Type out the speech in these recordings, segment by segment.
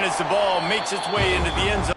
as the ball makes its way into the end zone.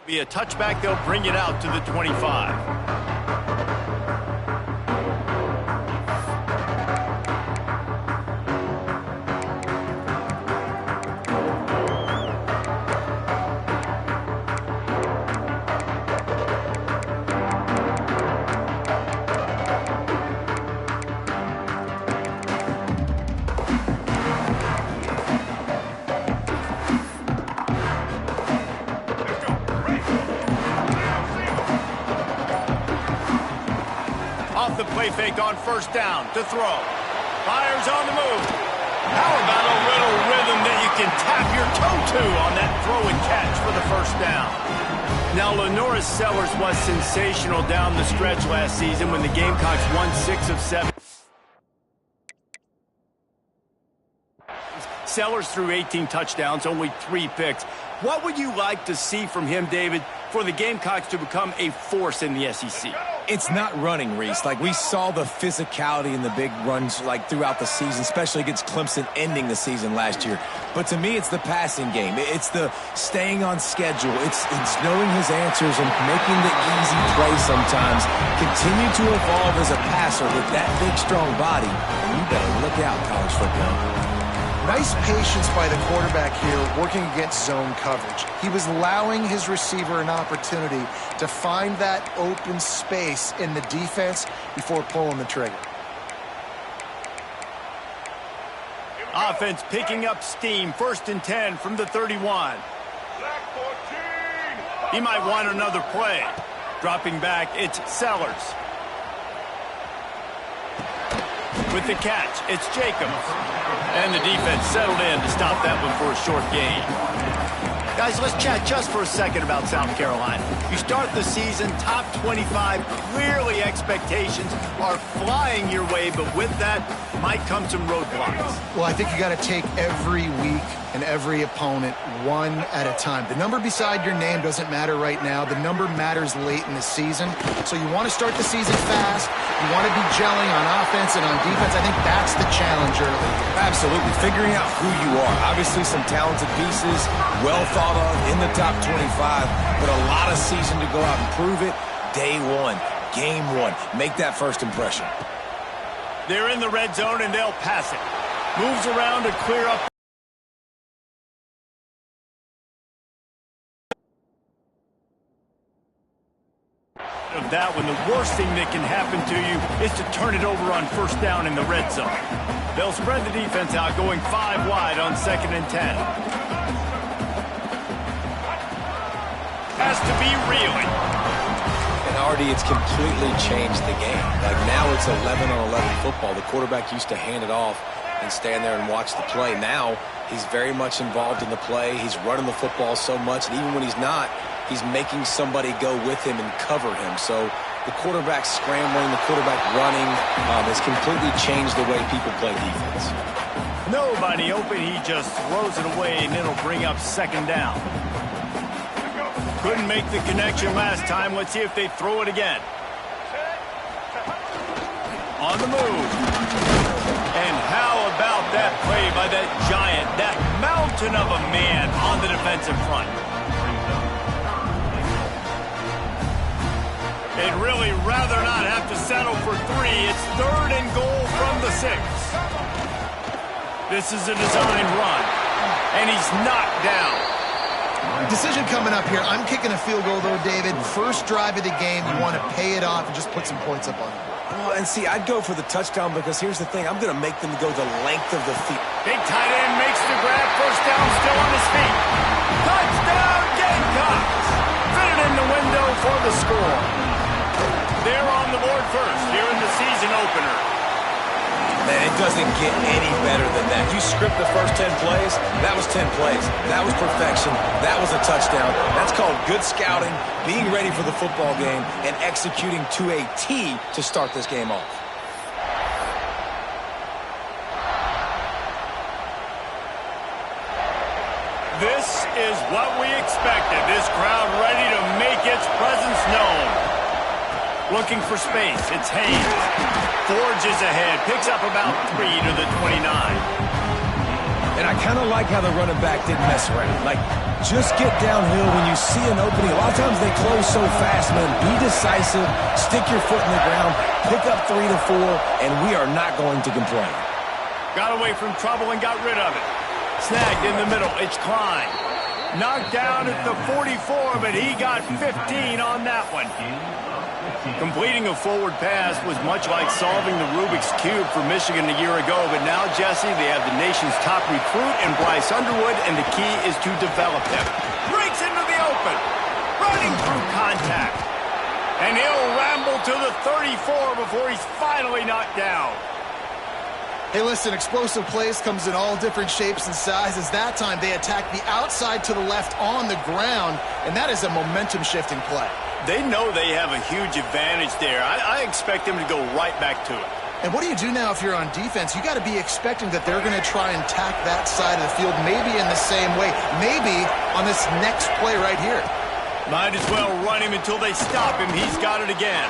Be a touchback, they'll bring it out to the 25. The play fake on first down to throw. Fires on the move. How about a little rhythm that you can tap your toe to on that throw and catch for the first down? Now, LaNorris Sellers was sensational down the stretch last season when the Gamecocks won 6 of 7. Sellers threw 18 touchdowns, only 3 picks. What would you like to see from him, David, for the Gamecocks to become a force in the SEC? It's not running, Reese. Like, we saw the physicality in the big runs, like, throughout the season, especially against Clemson ending the season last year. But to me, it's the passing game. It's the staying on schedule. It's knowing his answers and making the easy play sometimes. Continue to evolve as a passer with that big, strong body. And you better look out, college football. Nice patience by the quarterback here, working against zone coverage. He was allowing his receiver an opportunity to find that open space in the defense before pulling the trigger. Offense picking up steam, 1st and 10 from the 31. He might want another play. Dropping back, it's Sellers. With the catch, it's Jacobs. And the defense settled in to stop that one for a short gain. Guys, let's chat just for a second about South Carolina. You start the season top 25. Clearly expectations are flying your way, but with that might come some roadblocks. Well, I think you got to take every week and every opponent one at a time. The number beside your name doesn't matter right now. The number matters late in the season. So you want to start the season fast. You want to be gelling on offense and on defense. I think that's the challenge early. Absolutely. Figuring out who you are. Obviously some talented pieces, well thought of in the top 25, but a lot of season to go out and prove it. Day one, game one. Make that first impression. They're in the red zone and they'll pass it. Moves around to clear up. Of that one, the worst thing that can happen to you is to turn it over on first down in the red zone. They'll spread the defense out, going 5 wide on 2nd and 10. Has to be reeling. And already it's completely changed the game. Like now it's 11-on-11 football. The quarterback used to hand it off and stand there and watch the play. Now he's very much involved in the play. He's running the football so much, and even when he's not, he's making somebody go with him and cover him. So the quarterback scrambling, the quarterback running has completely changed the way people play defense. Nobody open, he just throws it away, and it'll bring up second down. Couldn't make the connection last time. Let's see if they throw it again. On the move. And how about that play by that giant, that mountain of a man on the defensive front? They'd really rather not have to settle for 3. It's 3rd and goal from the 6. This is a design run, and he's knocked down. Decision coming up here. I'm kicking a field goal, though, David. First drive of the game, you want to pay it off and just put some points up on it. Well, and see, I'd go for the touchdown because here's the thing. I'm going to make them go the length of the field. Big tight end makes the grab. First down, still on his feet. Touchdown, Gamecocks! Fit it in the window for the score. They're on the board first here in the season opener. Man, it doesn't get any better than that. You script the first 10 plays, that was 10 plays. That was perfection. That was a touchdown. That's called good scouting, being ready for the football game, and executing to a T to start this game off. This is what we expected. This crowd ready to make its presence known. Looking for space. It's Haynes. Forges ahead. Picks up about 3 to the 29. And I kind of like how the running back didn't mess around. Like, just get downhill when you see an opening. A lot of times they close so fast, man. Be decisive. Stick your foot in the ground. Pick up 3 to 4, and we are not going to complain. Got away from trouble and got rid of it. Snagged in the middle. It's Klein. Knocked down at the 44, but he got 15 on that one. Completing a forward pass was much like solving the Rubik's Cube for Michigan a year ago, but now, Jesse, they have the nation's top recruit in Bryce Underwood, and the key is to develop him. Breaks into the open, running through contact, and he'll ramble to the 34 before he's finally knocked down. Hey, listen, explosive plays comes in all different shapes and sizes. That time they attack the outside to the left on the ground, and that is a momentum-shifting play. They know they have a huge advantage there. I expect them to go right back to it. And what do you do now if you're on defense? You got to be expecting that they're going to try and tack that side of the field, maybe in the same way, maybe on this next play right here. Might as well run him until they stop him. He's got it again.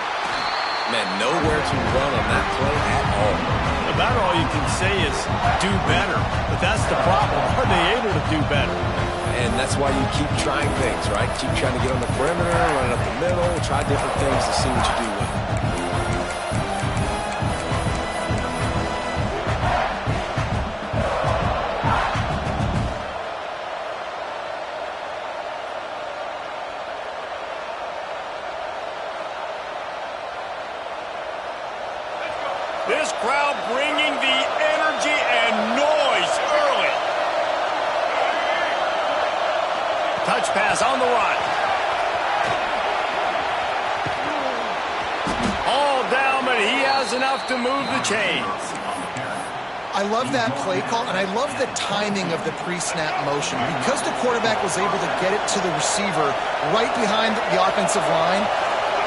Man, nowhere to run on that play at all. About all you can say is do better. But that's the problem. Are they able to do better? And that's why you keep trying things, right? Keep trying to get on the perimeter, run it up the middle, try different things to see what you do with it. This crowd bringing the energy and noise early. Touch pass on the run. All down, but he has enough to move the chains. I love that play call, and I love the timing of the pre-snap motion. Because the quarterback was able to get it to the receiver right behind the offensive line,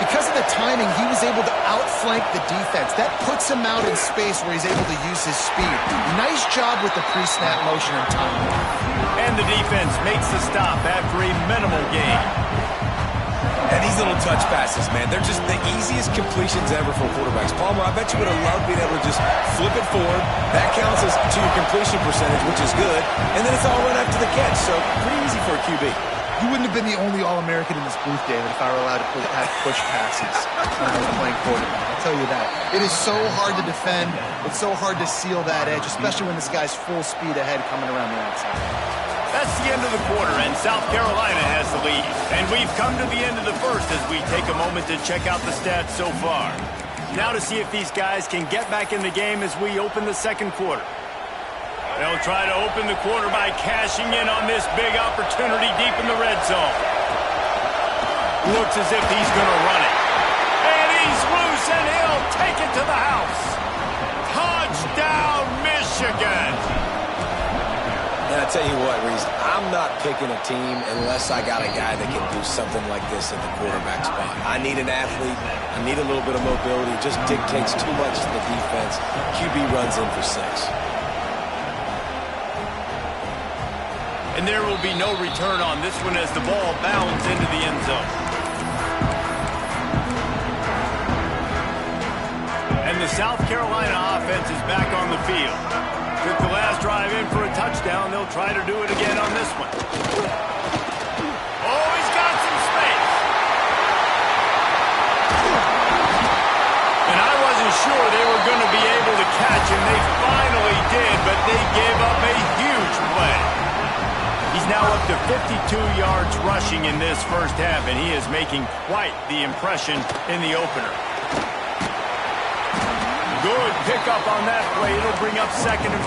because of the timing, he was able to outflank the defense. That puts him out in space where he's able to use his speed. Nice job with the pre-snap motion and timing. And the defense makes the stop after a minimal gain. And these little touch passes, man, they're just the easiest completions ever for quarterbacks. Palmer, I bet you would have loved being able to just flip it forward. That counts as to your completion percentage, which is good. And then it's all run after the catch, so pretty easy for a QB. You wouldn't have been the only All-American in this booth, David, if I were allowed to have push passes when I was playing quarterback. I'll tell you that. It is so hard to defend. It's so hard to seal that edge, especially when this guy's full speed ahead coming around the outside. That's the end of the quarter, and South Carolina has the lead. And we've come to the end of the first as we take a moment to check out the stats so far. Now to see if these guys can get back in the game as we open the second quarter. They'll try to open the quarter by cashing in on this big opportunity deep in the red zone. Looks as if he's going to run it. And he's loose, and he'll take it to the house. Touchdown, Michigan! Michigan. And I tell you what, Reese, I'm not picking a team unless I got a guy that can do something like this at the quarterback spot. I need an athlete. I need a little bit of mobility. It just dictates too much to the defense. QB runs in for 6. And there will be no return on this one as the ball bounds into the end zone. And the South Carolina offense is back on the field. Took the last drive in for a touchdown. They'll try to do it again on this one. Oh, he's got some space. And I wasn't sure they were going to be able to catch him. They finally did, but they gave up a huge play. He's now up to 52 yards rushing in this first half, and he is making quite the impression in the opener. Good pickup on that play. It'll bring up 2nd and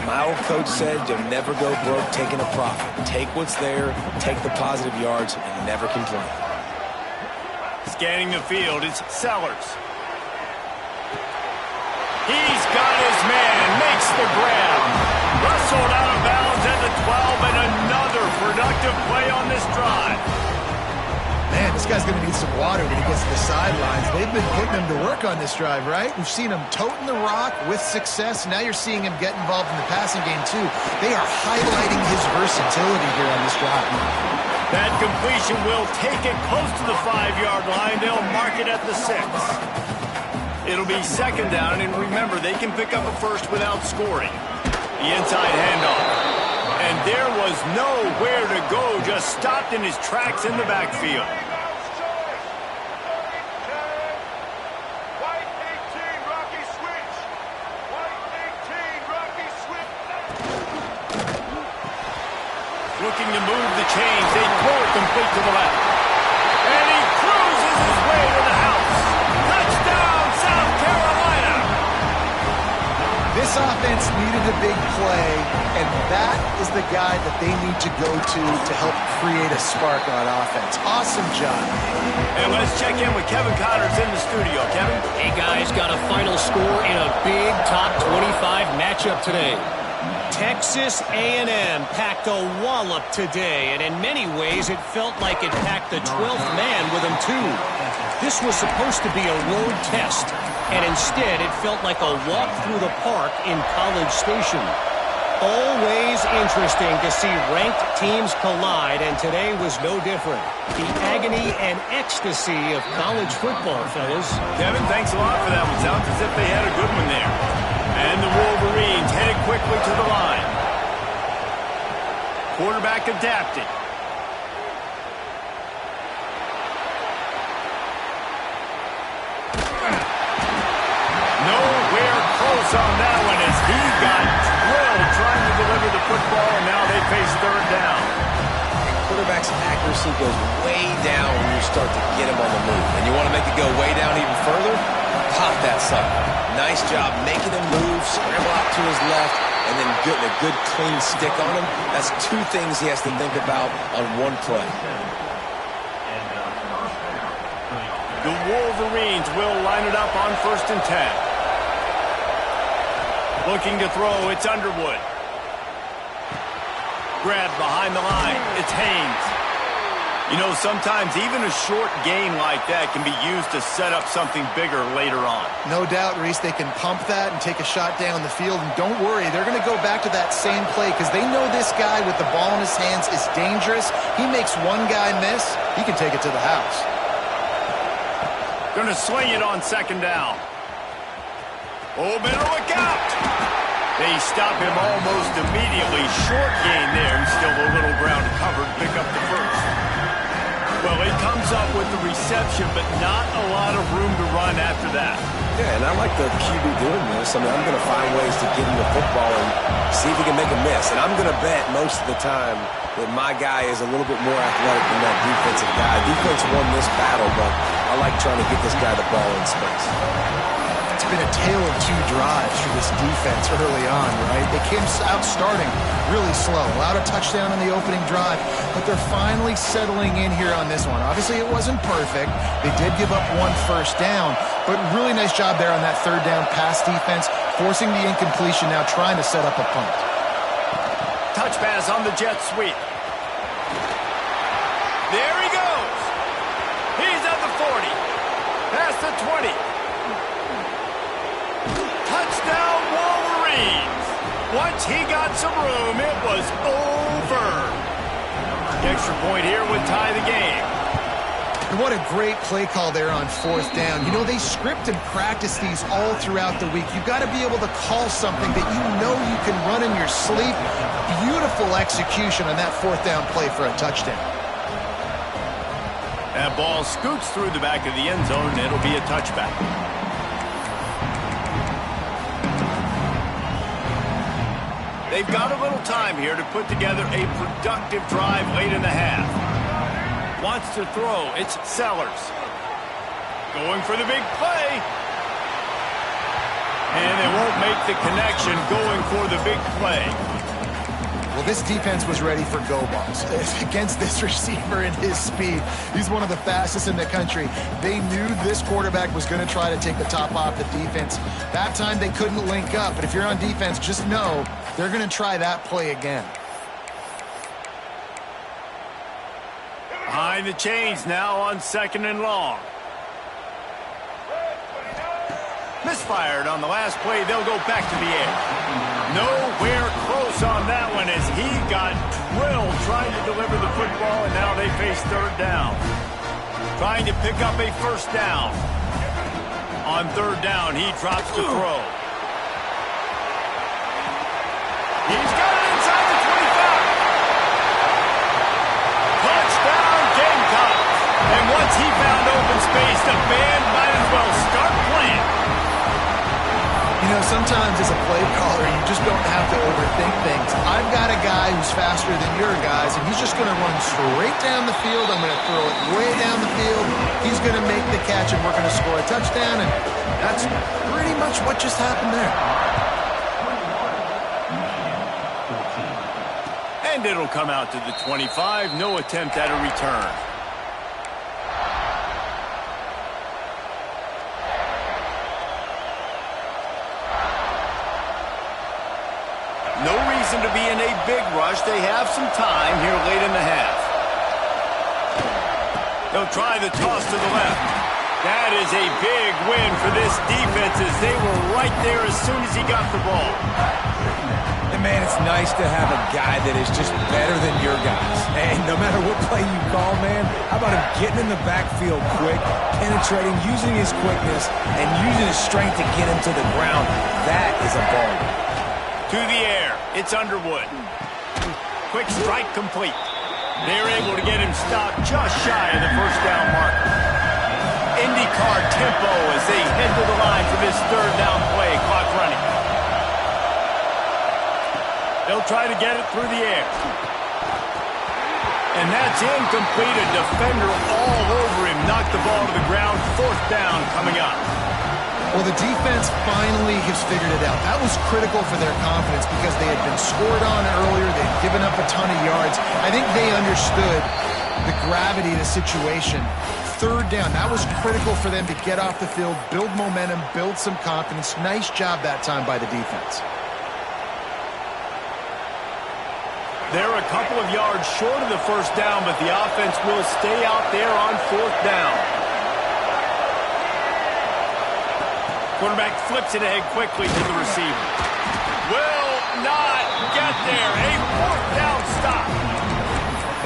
4. My old coach said you'll never go broke taking a profit. Take what's there, take the positive yards, and never complain. Scanning the field, it's Sellers. He's got his man, makes the grab. Wrestled out of bounds at the 12, and another productive play on this drive. Man, this guy's going to need some water when he gets to the sidelines. They've been putting him to work on this drive, right? We've seen him toting the rock with success. Now you're seeing him get involved in the passing game, too. They are highlighting his versatility here on this drive. That completion will take it close to the 5-yard line. They'll mark it at the 6. It'll be 2nd down, and remember, they can pick up a first without scoring. The inside handoff. And there was nowhere to go, just stopped in his tracks in the backfield. Looking to move the chains. They throw it complete to the left. And he cruises his way to the house. Touchdown, South Carolina! This offense needed a big play, and that is the guy that they need to go to help create a spark on offense. Awesome job. And let's check in with Kevin Connors in the studio. Kevin? Hey, guys, got a final score in a big top 25 matchup today. Texas A&M packed a wallop today, and in many ways it felt like it packed the 12th man with them, too. This was supposed to be a road test, and instead it felt like a walk through the park in College Station. Always interesting to see ranked teams collide, and today was no different. The agony and ecstasy of college football, fellas. Kevin, thanks a lot for that one. Sounds as if they had a good one there. And the Wolverines headed quickly to the line. Quarterback adapted. Nowhere close on that one as he got drilled trying to deliver the football, and now they face 3rd down. Quarterback's accuracy goes way down when you start to get him on the move. And you want to make it go way down even further? Pop that sucker. Nice job making him move, scramble out to his left, and then getting a good clean stick on him. That's 2 things he has to think about on one play. The Wolverines will line it up on 1st and 10. Looking to throw, it's Underwood. Grabbed behind the line, it's Haynes. You know, sometimes even a short gain like that can be used to set up something bigger later on. No doubt, Reese, they can pump that and take a shot down the field. And don't worry, they're going to go back to that same play because they know this guy with the ball in his hands is dangerous. He makes one guy miss, he can take it to the house. Going to swing it on 2nd down. Oh, better look out! They stop him almost immediately. Short gain there. He's still a little ground covered. Pick up the first. Well, he comes up with the reception, but not a lot of room to run after that. Yeah, and I like the QB doing this. I mean, I'm going to find ways to get him the football and see if he can make a miss. And I'm going to bet most of the time that my guy is a little bit more athletic than that defensive guy. Defense won this battle, but I like trying to get this guy the ball in space. It's been a tale of 2 drives for this defense early on, right? They came out starting really slow, allowed a touchdown in the opening drive, but they're finally settling in here on this one. Obviously, it wasn't perfect. They did give up 1 first down, but really nice job there on that 3rd down pass defense, forcing the incompletion, now trying to set up a punt. Touch pass on the jet sweep. There he goes. He's at the 40. Past the 20. Touchdown Wolverines. Once he got some room, it was over. The extra point here would tie the game. And what a great play call there on 4th down. You know, they script and practice these all throughout the week. You've got to be able to call something that you know you can run in your sleep. Beautiful execution on that 4th down play for a touchdown. That ball scoots through the back of the end zone, and it'll be a touchback. They've got a little time here to put together a productive drive late in the half. Wants to throw. It's Sellers. Going for the big play. And they won't make the connection going for the big play. Well, this defense was ready for go balls against this receiver and his speed. He's one of the fastest in the country. They knew this quarterback was going to try to take the top off the defense. That time they couldn't link up. But if you're on defense, just know they're going to try that play again. Behind the chains now on 2nd and long. Misfired on the last play. They'll go back to the air. Nowhere close on that one as he got drilled trying to deliver the football, and now they face 3rd down. Trying to pick up a 1st down. On 3rd down, he drops the throw. He's got it inside the 25. Touchdown, Gamecocks. And once he found open space, the band might as well start playing. You know, sometimes as a play caller, you just don't have to overthink things. I've got a guy who's faster than your guys, and he's just going to run straight down the field. I'm going to throw it way down the field. He's going to make the catch, and we're going to score a touchdown, and that's pretty much what just happened there. And it'll come out to the 25. No attempt at a return. No reason to be in a big rush. They have some time here late in the half. They'll try the toss to the left. That is a big win for this defense as they were right there as soon as he got the ball. And man, it's nice to have a guy that is just better than your guys. And no matter what play you call, man, how about him getting in the backfield quick, penetrating, using his quickness, and using his strength to get him to the ground. That is a ball. To the air, it's Underwood. Quick strike complete. They're able to get him stopped just shy of the 1st down marker. IndyCar tempo as they head to the line for this 3rd down play. Clock running. They'll try to get it through the air. And that's incomplete. A defender all over him. Knocked the ball to the ground. 4th down coming up. Well, the defense finally has figured it out. That was critical for their confidence because they had been scored on earlier. They'd given up a ton of yards. I think they understood the gravity of the situation. 3rd down, that was critical for them to get off the field, build momentum, build some confidence. Nice job that time by the defense. They're a couple of yards short of the 1st down, but the offense will stay out there on 4th down. Quarterback flips it ahead quickly to the receiver. Will not get there. A 4th down stop.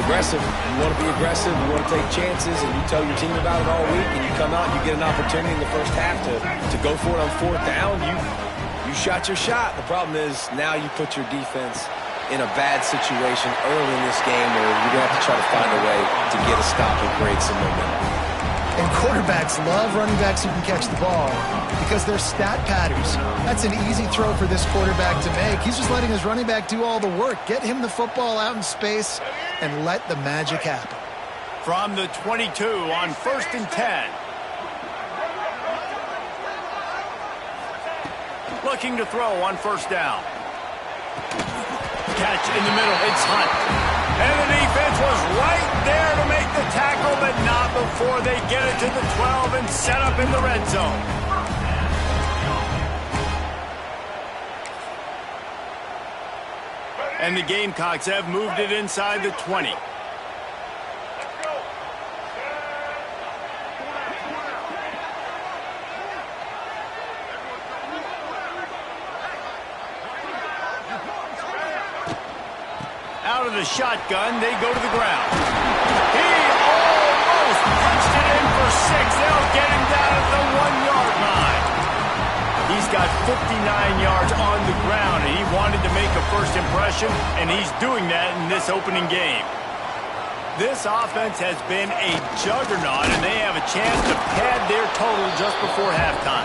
Aggressive. You want to be aggressive. You want to take chances, and you tell your team about it all week, and you come out and you get an opportunity in the first half to go for it on 4th down. You shot your shot. The problem is now you put your defense in a bad situation early in this game where you're going to have to try to find a way to get a stop and create some momentum. And quarterbacks love running backs who can catch the ball because they're stat patterns. That's an easy throw for this quarterback to make. He's just letting his running back do all the work. Get him the football out in space and let the magic happen. From the 22 on 1st and 10. Looking to throw on 1st down. Catch in the middle. It's Hunt. And the defense was right there to make the tackle, but not before they get it to the 12 and set up in the red zone. And the Gamecocks have moved it inside the 20. Out of the shotgun, they go to the ground. He almost punched it in for 6. They'll get him down at the 1-yard line. He's got 59 yards on the ground, and he wanted to make a first impression, and he's doing that in this opening game. This offense has been a juggernaut, and they have a chance to pad their total just before halftime.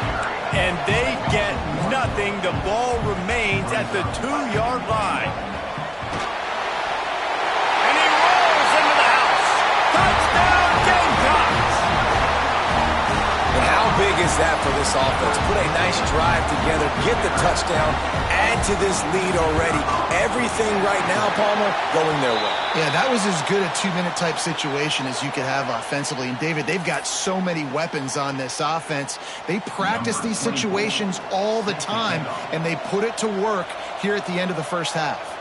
And they get nothing. The ball remains at the 2-yard line. And he rolls into the house. Touchdown, Gamecocks! And how big is that for this offense? Put a nice drive together, get the touchdown, add to this lead already. Everything right now, Palmer, going their way. Yeah, that was as good a 2-minute type situation as you could have offensively. And, David, they've got so many weapons on this offense. They practice these situations all the time, and they put it to work here at the end of the first half.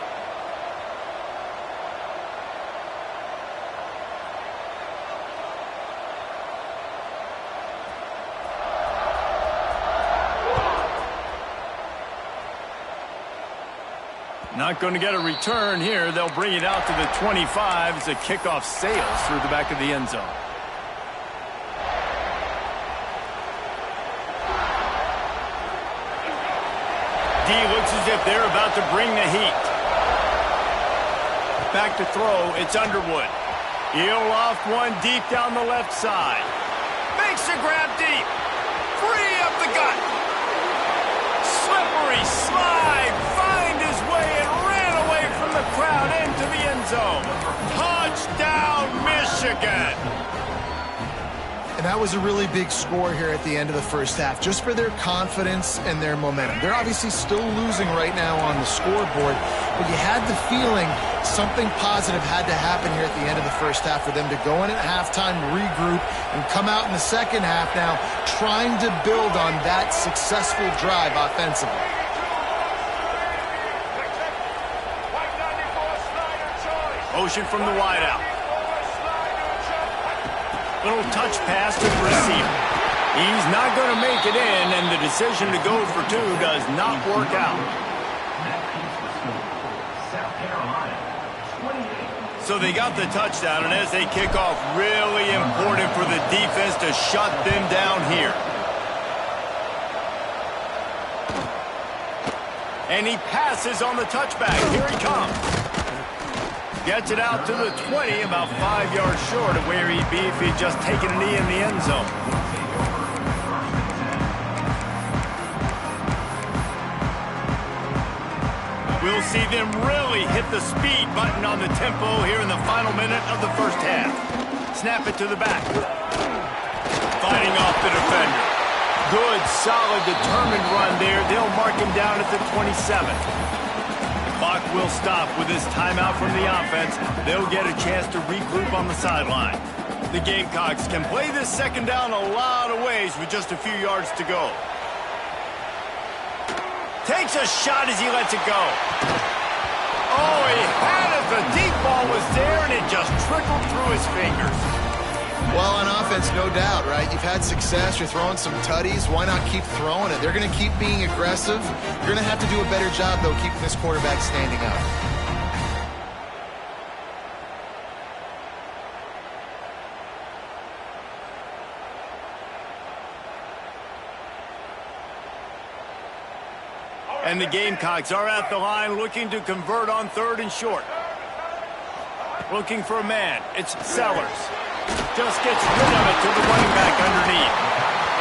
Not going to get a return here. They'll bring it out to the 25 as the kickoff sails through the back of the end zone. D looks as if they're about to bring the heat. Back to throw. It's Underwood. He'll loft one deep down the left side. Makes the grab deep. Free up the gut. Slippery slide. Find his way and ran away from the crowd into the end zone. Touchdown, Michigan. And that was a really big score here at the end of the first half, just for their confidence and their momentum. They're obviously still losing right now on the scoreboard, but you had the feeling something positive had to happen here at the end of the first half for them to go in at halftime, regroup, and come out in the second half now trying to build on that successful drive offensively. Motion from the wideout. Little touch pass to the receiver. He's not going to make it in, and the decision to go for 2 does not work out. So they got the touchdown, and as they kick off, really important for the defense to shut them down here. And he passes on the touchback. Here he comes. Gets it out to the 20, about 5 yards short of where he'd be if he'd just taken a knee in the end zone. We'll see them really hit the speed button on the tempo here in the final minute of the first half. Snap it to the back. Fighting off the defender. Good, solid, determined run there. They'll mark him down at the 27. Clock will stop with this timeout from the offense. They'll get a chance to regroup on the sideline. The Gamecocks can play this second down a lot of ways with just a few yards to go. Takes a shot as he lets it go. Oh, he had it. The deep ball was there, and it just trickled through his fingers. Well, on offense, no doubt, right? You've had success. You're throwing some tutties. Why not keep throwing it? They're going to keep being aggressive. You're going to have to do a better job, though, keeping this quarterback standing up. And the Gamecocks are at the line looking to convert on 3rd and short. Looking for a man. It's Sellers. Just gets rid of it to the running back underneath.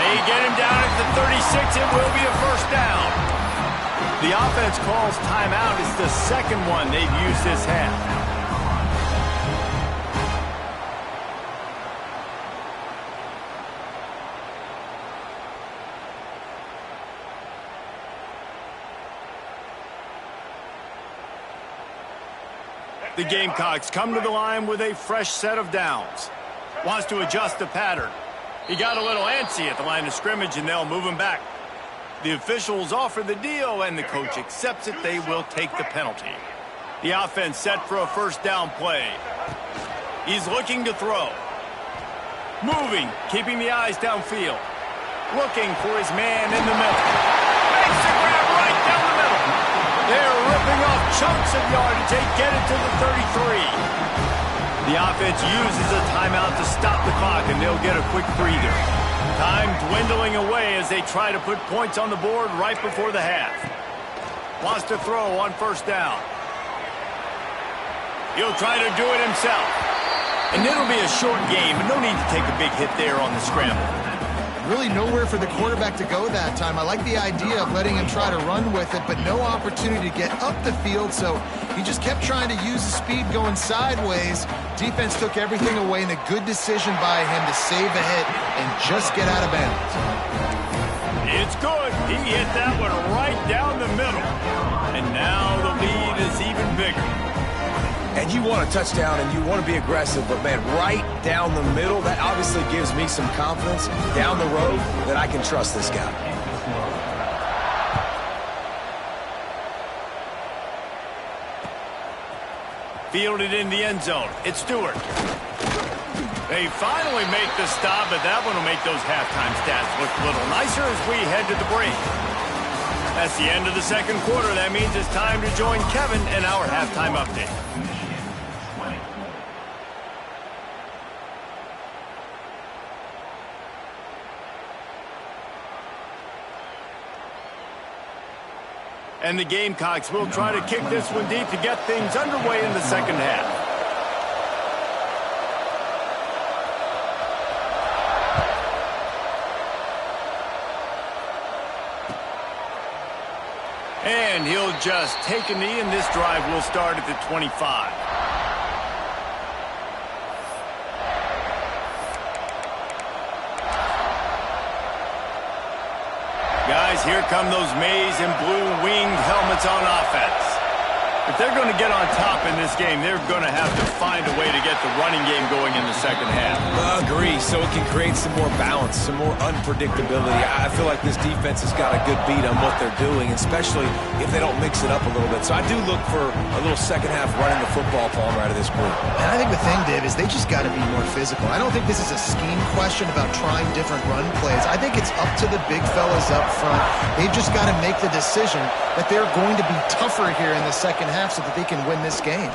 They get him down at the 36. It will be a first down. The offense calls timeout. It's the second one they've used this half. The Gamecocks come to the line with a fresh set of downs. Wants to adjust the pattern. He got a little antsy at the line of scrimmage, and they'll move him back. The officials offer the deal, and the coach accepts it. They will take the penalty. The offense set for a first down play. He's looking to throw. Moving, keeping the eyes downfield. Looking for his man in the middle. Makes the grab right down the middle. They're ripping off chunks of yardage. They get it to the 33. The offense uses a timeout to stop the clock, and they'll get a quick breather. Time dwindling away as they try to put points on the board right before the half. Wants to throw on first down. He'll try to do it himself. And it'll be a short game, but no need to take a big hit there on the scramble. Really nowhere for the quarterback to go that time. I like the idea of letting him try to run with it, but no opportunity to get up the field, so he just kept trying to use the speed going sideways. Defense took everything away, and a good decision by him to save a hit and just get out of bounds. It's good. He hit that one right down the middle. And now the lead is even bigger. And you want a touchdown and you want to be aggressive, but man, right down the middle, that obviously gives me some confidence down the road that I can trust this guy. Fielded in the end zone. It's Stewart. They finally make the stop, but that one will make those halftime stats look a little nicer as we head to the break. That's the end of the second quarter. That means it's time to join Kevin in our halftime update. And the Gamecocks will try to kick this one deep to get things underway in the second half. And he'll just take a knee, and this drive will start at the 25. Guys, here come those maize and blue winged helmets on offense. If they're going to get on top in this game, they're going to have to find a way to get the running game going in the second half. Agree, so it can create some more balance, some more unpredictability. I feel like this defense has got a good beat on what they're doing, especially if they don't mix it up a little bit. So I do look for a little second half running the football palm out of this group. And I think the thing, Dave, is they just got to be more physical. I don't think this is a scheme question about trying different run plays. I think it's up to the big fellas up front. They've just got to make the decision that they're going to be tougher here in the second half so that they can win this game.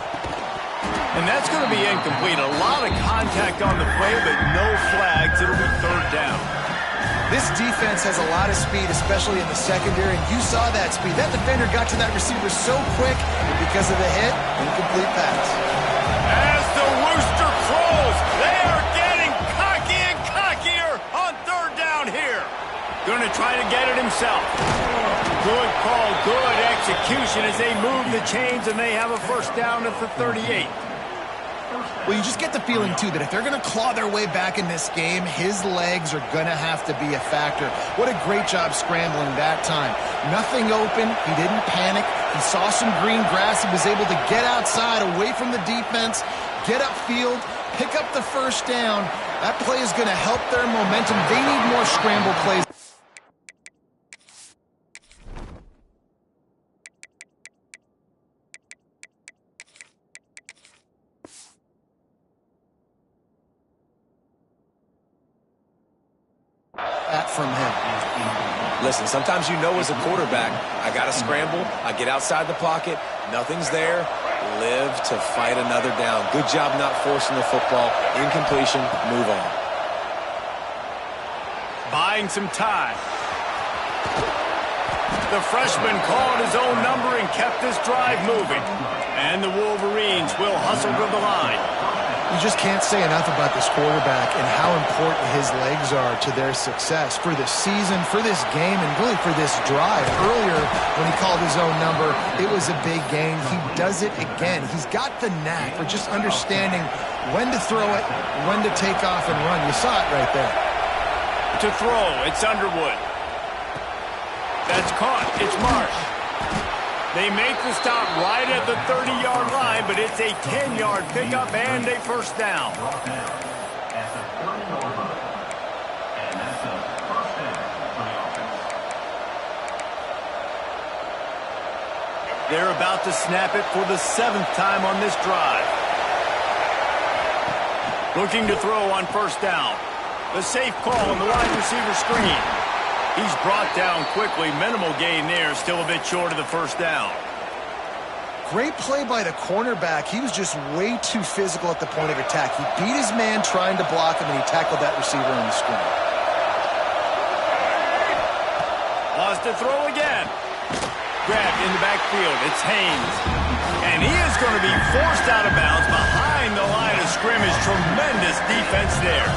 And that's going to be incomplete. A lot of contact on the play, but no flags. It'll be third down. This defense has a lot of speed, especially in the secondary, and you saw that speed. That defender got to that receiver so quick, and because of the hit, incomplete pass. As the rooster crows, they are getting cocky and cockier on third down here. Going to try to get it himself. Good call, good execution as they move the chains, and they have a first down at the 38. Well, you just get the feeling, too, that if they're going to claw their way back in this game, his legs are going to have to be a factor. What a great job scrambling that time. Nothing open. He didn't panic. He saw some green grass. He was able to get outside, away from the defense, get upfield, pick up the first down. That play is going to help their momentum. They need more scramble plays. From him. Listen, sometimes you know as a quarterback, I got to scramble, I get outside the pocket, nothing's there, live to fight another down. Good job not forcing the football. Incompletion, move on. Buying some time. The freshman called his own number and kept this drive moving. And the Wolverines will hustle to the line. You just can't say enough about this quarterback and how important his legs are to their success for the season, for this game, and really for this drive. Earlier, when he called his own number, it was a big gain. He does it again. He's got the knack for just understanding when to throw it, when to take off and run. You saw it right there. To throw, it's Underwood. That's caught. It's Marsh. They make the stop right at the 30-yard line, but it's a 10-yard pickup and a first down. They're about to snap it for the 7th time on this drive. Looking to throw on first down. The safe call on the wide receiver screen. He's brought down quickly. Minimal gain there. Still a bit short of the first down. Great play by the cornerback. He was just way too physical at the point of attack. He beat his man trying to block him, and he tackled that receiver on the screen. Lost to throw again. Grabbed in the backfield. It's Haynes. And he is going to be forced out of bounds behind the line of scrimmage. Tremendous defense there.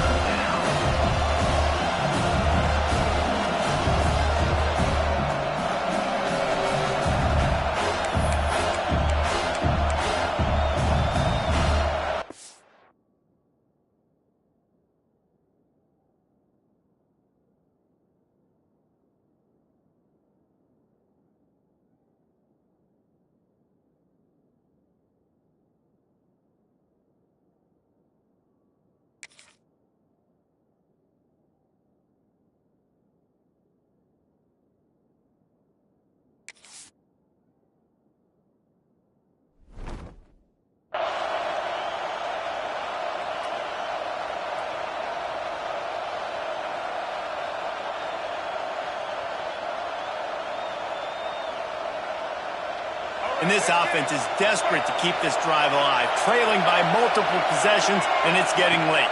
And this offense is desperate to keep this drive alive, trailing by multiple possessions, and it's getting late.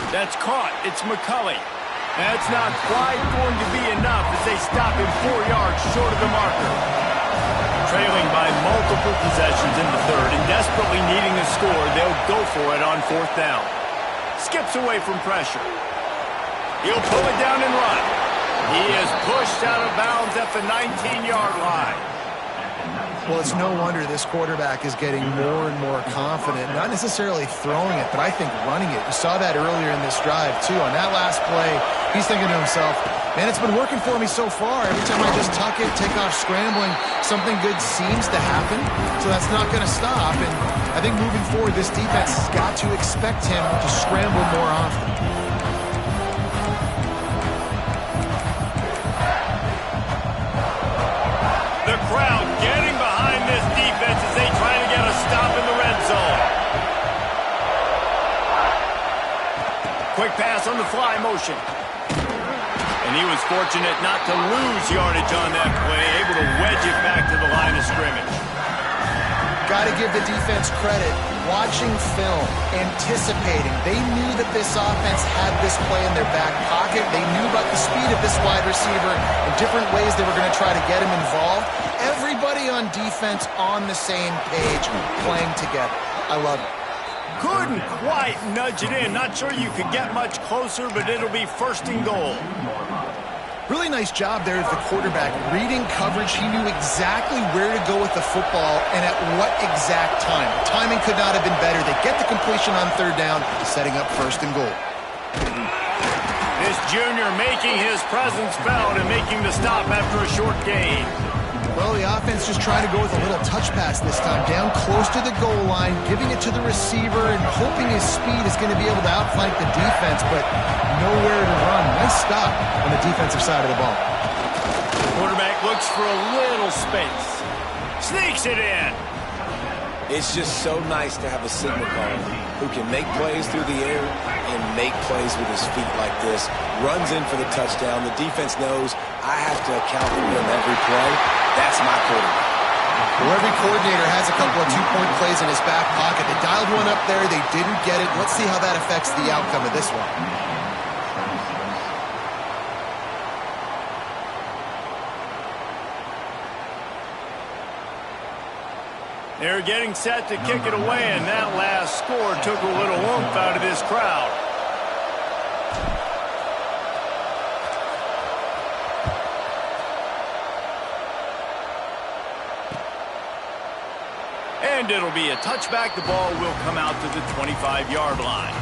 That's caught. It's McCulley. That's not quite going to be enough as they stop him 4 yards short of the marker. Trailing by multiple possessions in the third and desperately needing a score, they'll go for it on fourth down. Skips away from pressure. He'll pull it down and run. He is pushed out of bounds at the 19-yard line. Well, it's no wonder this quarterback is getting more and more confident. Not necessarily throwing it, but I think running it. You saw that earlier in this drive, too. On that last play, he's thinking to himself, man, it's been working for me so far. Every time I just tuck it, take off scrambling, something good seems to happen. So that's not going to stop. And I think moving forward, this defense has got to expect him to scramble more often. The crowd getting behind this defense as they try to get a stop in the red zone. Quick pass on the fly motion. And he was fortunate not to lose yardage on that play, able to wedge it back to the line of scrimmage. Got to give the defense credit. Watching film, anticipating. They knew that this offense had this play in their back pocket. They knew about the speed of this wide receiver and different ways they were going to try to get him involved. Everybody on defense on the same page, playing together. I love it. Couldn't quite nudge it in. Not sure you could get much closer, but it'll be first and goal. Really nice job there as the quarterback. Reading coverage, he knew exactly where to go with the football and at what exact time. Timing could not have been better. They get the completion on third down, setting up first and goal. This junior making his presence felt and making the stop after a short gain. Well, the offense just trying to go with a little touch pass this time. Down close to the goal line, giving it to the receiver and hoping his speed is going to be able to outflank the defense, but nowhere to run. Nice stop on the defensive side of the ball. The quarterback looks for a little space. Sneaks it in. It's just so nice to have a signal caller who can make plays through the air and make plays with his feet like this. Runs in for the touchdown. The defense knows I have to account for him every play. That's my quarterback. Well, every coordinator has a couple of two-point plays in his back pocket. They dialed one up there. They didn't get it. Let's see how that affects the outcome of this one. They're getting set to kick it away, and that last score took a little oomph out of this crowd. And it'll be a touchback. The ball will come out to the 25-yard line.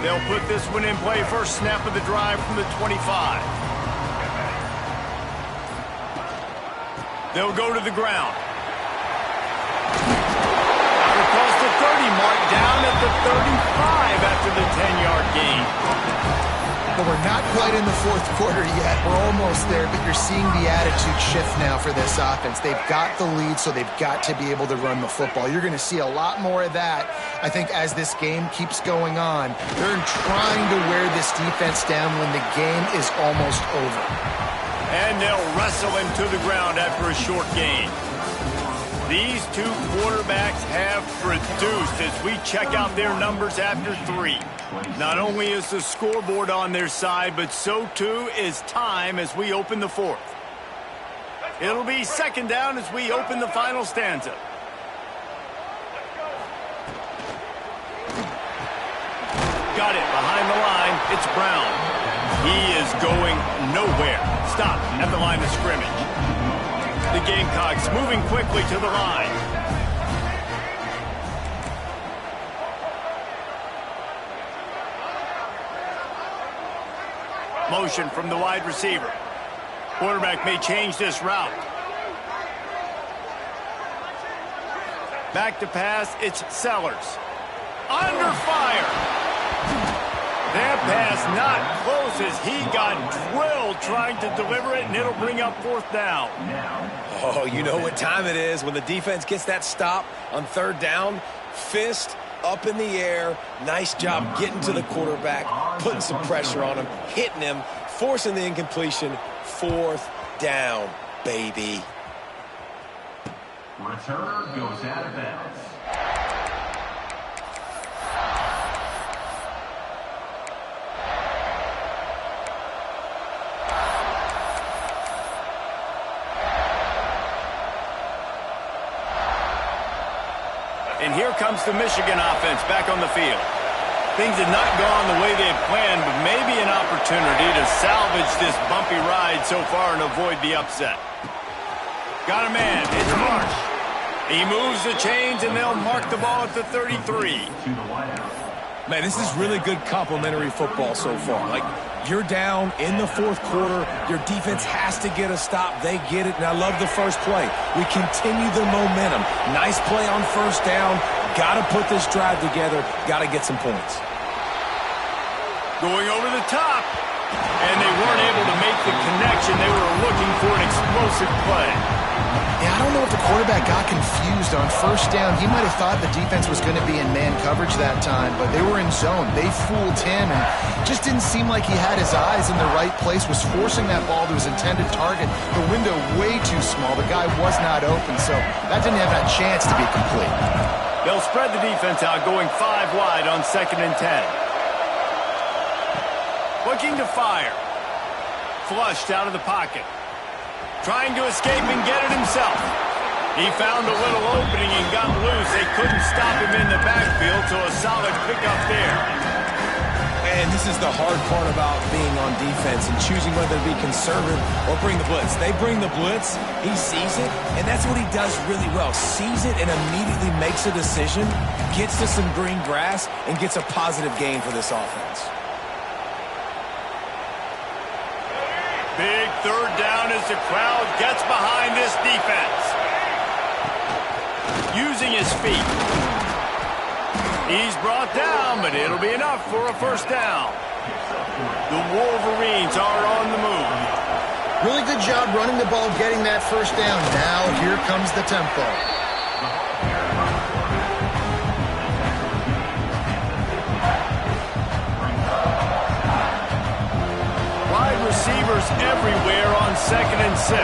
They'll put this one in play. First snap of the drive from the 25. They'll go to the ground. Out across the 30 mark, down at the 35 after the 10-yard gain. But we're not quite in the fourth quarter yet. We're almost there, but you're seeing the attitude shift now for this offense. They've got the lead, so they've got to be able to run the football. You're going to see a lot more of that, I think, as this game keeps going on. They're trying to wear this defense down when the game is almost over. And they'll wrestle him to the ground after a short gain. These two quarterbacks have produced as we check out their numbers after 3. Not only is the scoreboard on their side, but so too is time as we open the fourth. It'll be second down as we open the final stanza. Got it behind the line. It's Brown. He is going nowhere. Stop at the line of scrimmage. The Gamecocks moving quickly to the line. Motion from the wide receiver. Quarterback may change this route. Back to pass, it's Sellers. Under fire. That pass not close as he got drilled trying to deliver it, and it'll bring up fourth down. Oh, you know what time it is when the defense gets that stop on third down. Fist up in the air. Nice job getting to the quarterback, putting some pressure on him, hitting him, forcing the incompletion. Fourth down, baby. Returner goes out of bounds. And here comes the Michigan offense back on the field. Things had not gone the way they had planned, but maybe an opportunity to salvage this bumpy ride so far and avoid the upset. Got a man. It's Marsh. He moves the chains, and they'll mark the ball at the 33. Man, this is really good complementary football so far. Like, you're down in the fourth quarter. Your defense has to get a stop. They get it, and I love the first play. We continue the momentum. Nice play on first down. Got to put this drive together. Got to get some points. Going over the top, and they weren't able to make the connection. They were looking for an explosive play. Yeah, I don't know if the quarterback got confused on first down. He might have thought the defense was going to be in man coverage that time, but they were in zone. They fooled him, and just didn't seem like he had his eyes in the right place, was forcing that ball to his intended target. The window way too small. The guy was not open, so that didn't have a chance to be complete. They'll spread the defense out, going 5 wide on 2nd and 10. Looking to fire. Flushed out of the pocket. Trying to escape and get it himself. He found a little opening and got loose. They couldn't stop him in the backfield, so a solid pickup there. And this is the hard part about being on defense and choosing whether to be conservative or bring the blitz. They bring the blitz, he sees it, and that's what he does really well. Sees it and immediately makes a decision, gets to some green grass, and gets a positive gain for this offense. Big third down as the crowd gets behind this defense. Using his feet. He's brought down, but it'll be enough for a first down. The Wolverines are on the move. Really good job running the ball, getting that first down. Now here comes the tempo. Wide receivers everywhere on 2nd and 6.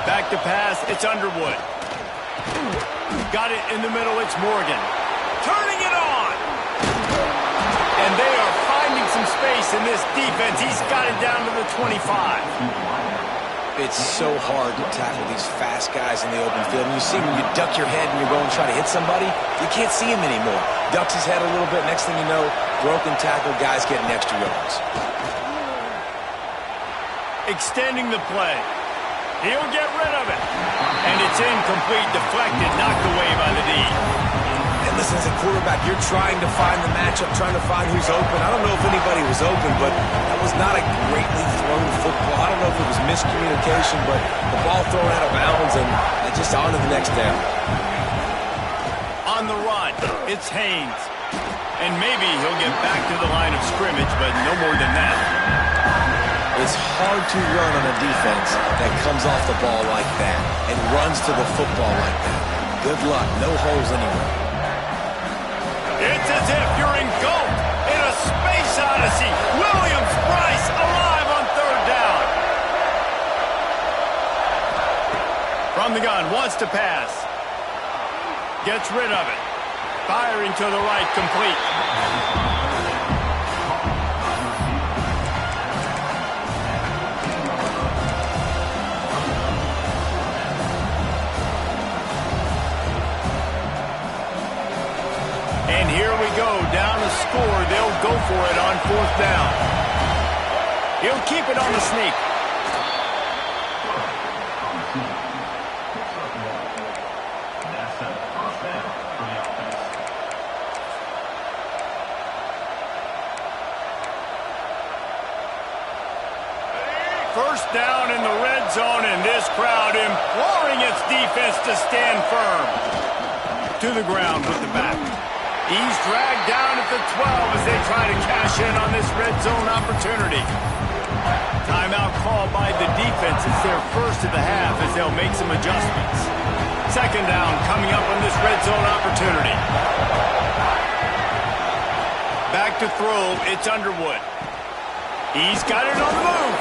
Back to pass, it's Underwood. Got it in the middle, it's Morgan. Turning it on! And they are finding some space in this defense. He's got it down to the 25. It's so hard to tackle these fast guys in the open field. And you see when you duck your head and you're going to try to hit somebody, you can't see him anymore. Ducks his head a little bit. Next thing you know, broken tackle, guys getting extra yards. Extending the play. He'll get rid of it. And it's incomplete, deflected, knocked away by the D. And listen, as a quarterback, you're trying to find the matchup, trying to find who's open. I don't know if anybody was open, but that was not a greatly thrown football. I don't know if it was miscommunication, but the ball thrown out of bounds and just on to the next down. On the run, it's Haynes. And maybe he'll get back to the line of scrimmage, but no more than that. It's hard to run on a defense that comes off the ball like that and runs to the football like that. Good luck. No holes anywhere. It's as if you're engulfed in a space odyssey. Williams-Brice alive on third down. From the gun, wants to pass. Gets rid of it. Firing to the right, complete. And here we go, down the score. They'll go for it on fourth down. He'll keep it on the sneak. First down in the red zone, and this crowd imploring its defense to stand firm. To the ground with the back. He's dragged down at the 12 as they try to cash in on this red zone opportunity. Timeout called by the defense. It's their first of the half as they'll make some adjustments. Second down coming up on this red zone opportunity. Back to throw, it's Underwood. He's got it on the move.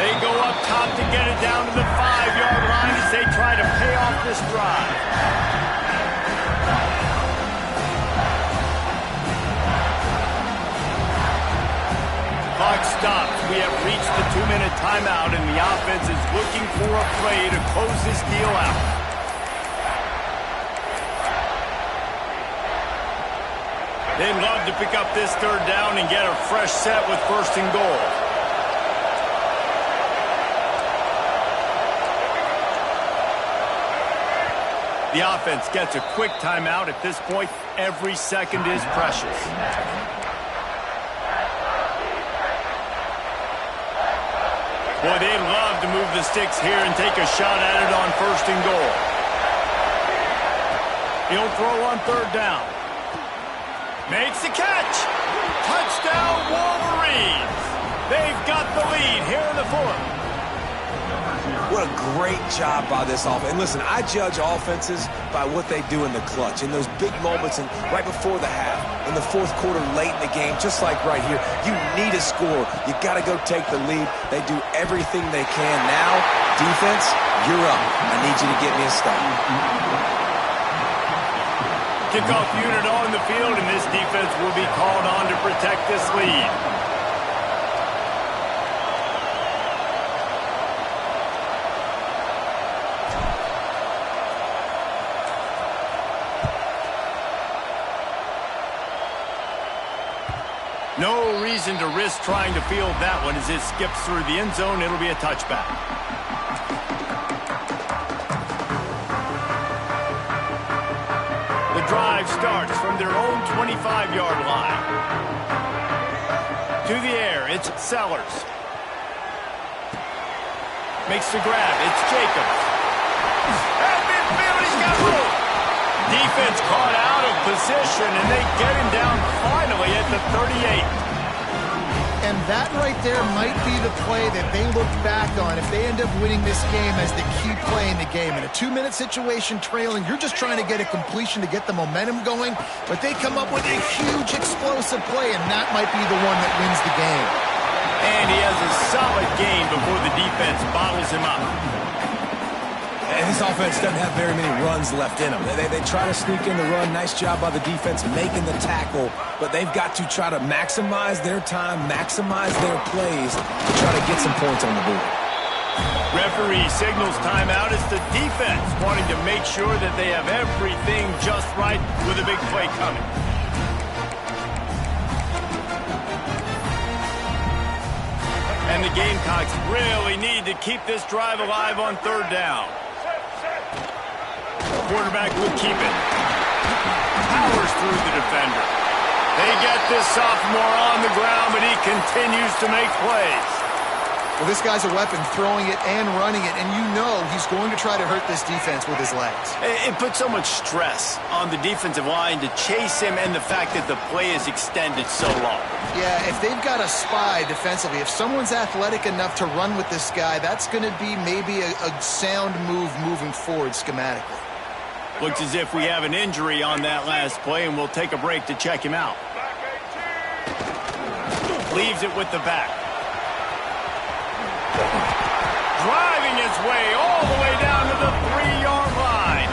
They go up top to get it down to the 5-yard line as they try to pay off this drive. Clock stops. We have reached the 2-minute timeout, and the offense is looking for a play to close this deal out. They'd love to pick up this third down and get a fresh set with first and goal. The offense gets a quick timeout. At this point, every second is precious. Boy, they'd love to move the sticks here and take a shot at it on first and goal. He'll throw on third down. Makes the catch. Touchdown, Wolverines. They've got the lead here in the fourth. What a great job by this offense. And listen, I judge offenses by what they do in the clutch, in those big moments and right before the half, in the fourth quarter, late in the game, just like right here. You need a score. You got to go take the lead. They do everything they can. Now, defense, you're up. I need you to get me a stop. Kickoff unit on the field, and this defense will be called on to protect this lead. No reason to risk trying to field that one as it skips through the end zone. It'll be a touchback. The drive starts from their own 25-yard line. To the air, it's Sellers. Makes the grab, it's Jacobs. At midfield, he's got room. Defense caught out of position, and they get him down finally at the 38. And that right there might be the play that they look back on if they end up winning this game as the key play in the game. In a 2-minute situation trailing, you're just trying to get a completion to get the momentum going, but they come up with a huge explosive play, and that might be the one that wins the game. And he has a solid game before the defense bottles him up. And this offense doesn't have very many runs left in them. They try to sneak in the run. Nice job by the defense making the tackle. But they've got to try to maximize their time, maximize their plays to try to get some points on the board. Referee signals timeout. It's the defense wanting to make sure that they have everything just right with a big play coming. And the Gamecocks really need to keep this drive alive on third down. Quarterback will keep it. powers through the defender. They get this sophomore on the ground, but he continues to make plays. Well, this guy's a weapon, throwing it and running it, and you know he's going to try to hurt this defense with his legs. It puts so much stress on the defensive line to chase him, and the fact that the play is extended so long. Yeah, if they've got a spy defensively, if someone's athletic enough to run with this guy, that's going to be maybe a sound move moving forward schematically. Looks as if we have an injury on that last play, and we'll take a break to check him out. Leaves it with the back. Driving his way all the way down to the 3-yard line.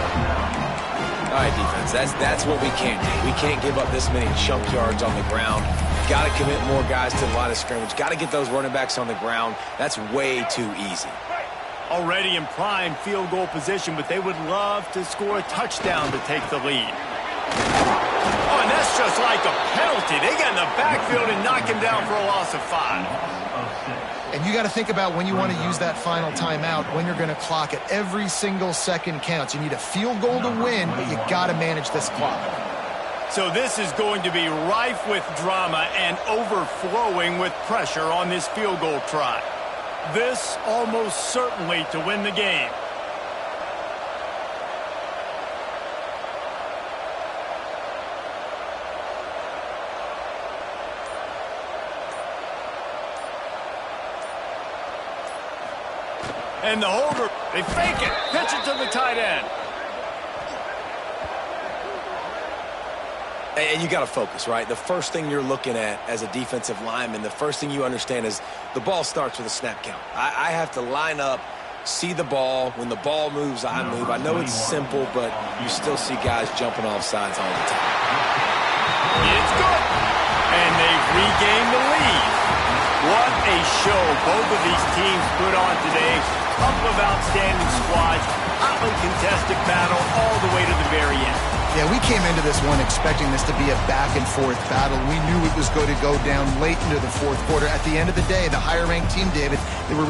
All right, defense, that's what we can't do. We can't give up this many chunk yards on the ground. Got to commit more guys to the line of scrimmage. Got to get those running backs on the ground. That's way too easy. Already in prime field goal position, but they would love to score a touchdown to take the lead. Oh, and that's just like a penalty. They get in the backfield and knock him down for a loss of 5. And you got to think about when you want to use that final timeout, when you're going to clock it. Every single second counts. You need a field goal to win, but you got to manage this clock. So this is going to be rife with drama and overflowing with pressure on this field goal try. This almost certainly to win the game. And the holder, they fake it, pitch it to the tight end. And you got to focus, right? The first thing you're looking at as a defensive lineman, the first thing you understand is the ball starts with a snap count. I have to line up, see the ball. When the ball moves, I move. I know it's simple, but you still see guys jumping off sides all the time. It's good. And they've regained the lead. What a show both of these teams put on today. Couple of outstanding squads, hotly contested battle all the way to the very end. Yeah, we came into this one expecting this to be a back-and-forth battle. We knew it was going to go down late into the fourth quarter. At the end of the day, the higher-ranked team, David, they were really